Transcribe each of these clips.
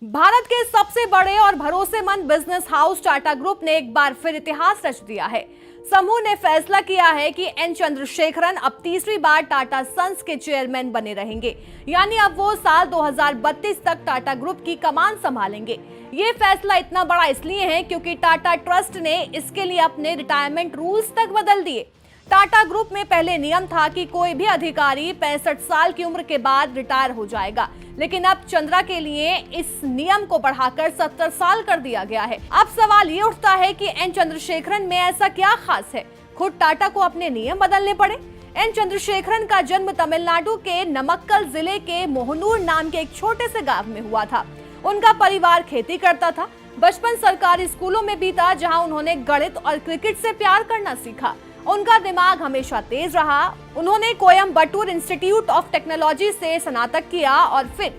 भारत के सबसे बड़े और भरोसेमंद बिजनेस हाउस टाटा ग्रुप ने एक बार फिर इतिहास रच दिया है। समूह ने फैसला किया है कि एन चंद्रशेखरन अब तीसरी बार टाटा सन्स के चेयरमैन बने रहेंगे, यानी अब वो साल 2032 तक टाटा ग्रुप की कमान संभालेंगे। ये फैसला इतना बड़ा इसलिए है क्योंकि टाटा ट्रस्ट ने इसके लिए अपने रिटायरमेंट रूल्स तक बदल दिए। टाटा ग्रुप में पहले नियम था कि कोई भी अधिकारी 65 साल की उम्र के बाद रिटायर हो जाएगा, लेकिन अब चंद्रा के लिए इस नियम को बढ़ाकर 70 साल कर दिया गया है। अब सवाल ये उठता है कि एन चंद्रशेखरन में ऐसा क्या खास है, खुद टाटा को अपने नियम बदलने पड़े। एन चंद्रशेखरन का जन्म तमिलनाडु के नमक्कल जिले के मोहनूर नाम के एक छोटे से गांव में हुआ था। उनका परिवार खेती करता था। बचपन सरकारी स्कूलों में बीता, जहां उन्होंने गणित और क्रिकेट से प्यार करना सीखा। उनका दिमाग हमेशा तेज रहा। उन्होंने कोयम्बटूर इंस्टीट्यूट ऑफ टेक्नोलॉजी से स्नातक किया और फिर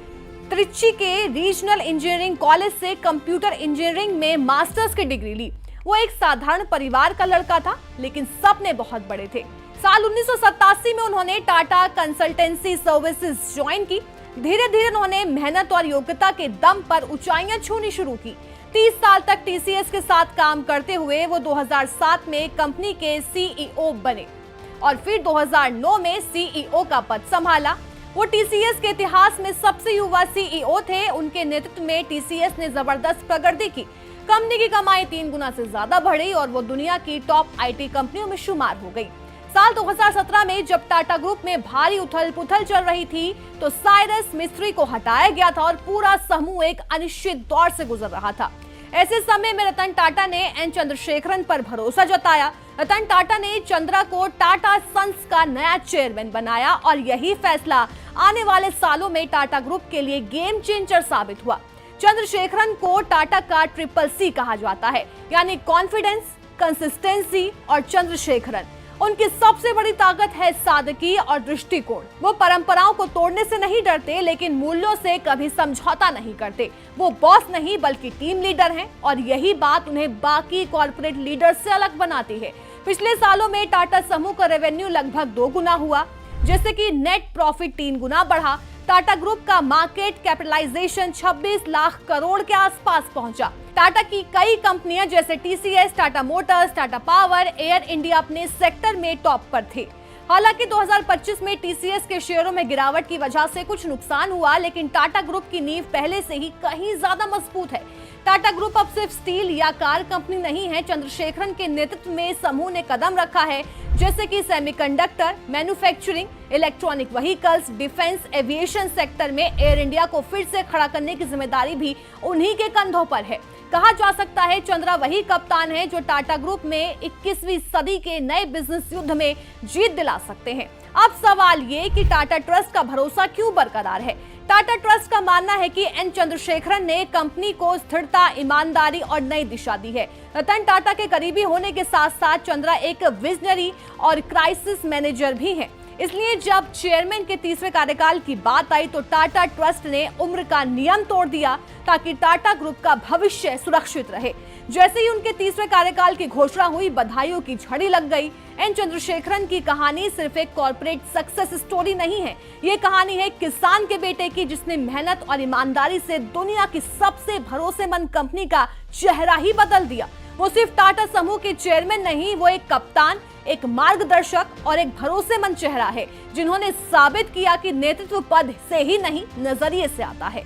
त्रिची के रीजनल इंजीनियरिंग कॉलेज से कंप्यूटर इंजीनियरिंग में मास्टर्स की डिग्री ली। वो एक साधारण परिवार का लड़का था, लेकिन सपने बहुत बड़े थे। साल 1987 में उन्होंने टाटा कंसल्टेंसी सर्विसेज ज्वाइन की। धीरे धीरे उन्होंने मेहनत और योग्यता के दम पर ऊंचाइयां छूनी शुरू की। 30 साल तक टीसीएस के साथ काम करते हुए वो 2007 में कंपनी के सीईओ बने और फिर 2009 में सीईओ का पद संभाला। वो टीसीएस के इतिहास में सबसे युवा सीईओ थे। उनके नेतृत्व में टीसीएस ने जबरदस्त प्रगति की। कंपनी की कमाई 3 गुना से ज्यादा बढ़ी और वो दुनिया की टॉप आईटी कंपनियों में शुमार हो गई। साल 2017 में जब टाटा ग्रुप में भारी उथल पुथल चल रही थी, तो साइरस मिस्त्री को हटाया गया था और पूरा समूह एक अनिश्चित दौर से गुजर रहा था। ऐसे समय में रतन टाटा ने एन चंद्रशेखरन पर भरोसा जताया। रतन टाटा ने चंद्रा को टाटा सन्स का नया चेयरमैन बनाया और यही फैसला आने वाले सालों में टाटा ग्रुप के लिए गेम चेंजर साबित हुआ। चंद्रशेखरन को टाटा का ट्रिपल सी कहा जाता है, यानी कॉन्फिडेंस, कंसिस्टेंसी और चंद्रशेखरन। उनकी सबसे बड़ी ताकत है सादगी और दृष्टिकोण। वो परंपराओं को तोड़ने से नहीं डरते, लेकिन मूल्यों से कभी समझौता नहीं करते। वो बॉस नहीं बल्कि टीम लीडर हैं और यही बात उन्हें बाकी कॉर्पोरेट लीडर्स से अलग बनाती है। पिछले सालों में टाटा समूह का रेवेन्यू लगभग 2 गुना हुआ, जैसे कि नेट प्रॉफिट 3 गुना बढ़ा। टाटा ग्रुप का मार्केट कैपिटलाइजेशन 26 लाख करोड़ के आसपास पहुंचा। टाटा की कई कंपनियां जैसे TCS, Tata Motors, Tata power, air India अपने सेक्टर में टॉप पर थे। हालांकि 2025 में टीसीएस के शेयरों में गिरावट की वजह से कुछ नुकसान हुआ, लेकिन टाटा ग्रुप की नींव पहले से ही कहीं ज्यादा मजबूत है। टाटा ग्रुप अब सिर्फ स्टील या कार कंपनी नहीं है। चंद्रशेखरन के नेतृत्व में समूह ने कदम रखा है, जैसे कि semiconductor, manufacturing, electronic vehicles, defence, aviation sector में एयर इंडिया को फिर से खड़ा करने की जिम्मेदारी भी उन्हीं के कंधों पर है। कहा जा सकता है चंद्रा वही कप्तान है जो टाटा ग्रुप में 21वीं सदी के नए बिजनेस युद्ध में जीत दिला सकते हैं। अब सवाल ये कि टाटा ट्रस्ट का भरोसा क्यों बरकरार है। टाटा ट्रस्ट का मानना है कि एन चंद्रशेखरन ने कंपनी को स्थिरता, ईमानदारी और नई दिशा दी है। रतन टाटा के करीबी होने के साथ साथ चंद्रा एक विजनरी और क्राइसिस मैनेजर भी हैं। इसलिए जब चेयरमैन के तीसरे कार्यकाल की बात आई तो टाटा ट्रस्ट ने उम्र का नियम तोड़ दिया ताकि टाटा ग्रुप का भविष्य सुरक्षित रहे। जैसे ही उनके तीसरे कार्यकाल की घोषणा हुई, बधाइयों की झड़ी लग गई। एन चंद्रशेखरन की कहानी सिर्फ एक कॉर्पोरेट सक्सेस स्टोरी नहीं है, ये कहानी है किसान के बेटे की, जिसने मेहनत और ईमानदारी से दुनिया की सबसे भरोसेमंद कंपनी का चेहरा ही बदल दिया। वो सिर्फ टाटा समूह के चेयरमैन नहीं, वो एक कप्तान, एक मार्गदर्शक और एक भरोसेमंद चेहरा है, जिन्होंने साबित किया कि नेतृत्व पद से ही नहीं, नजरिए से आता है।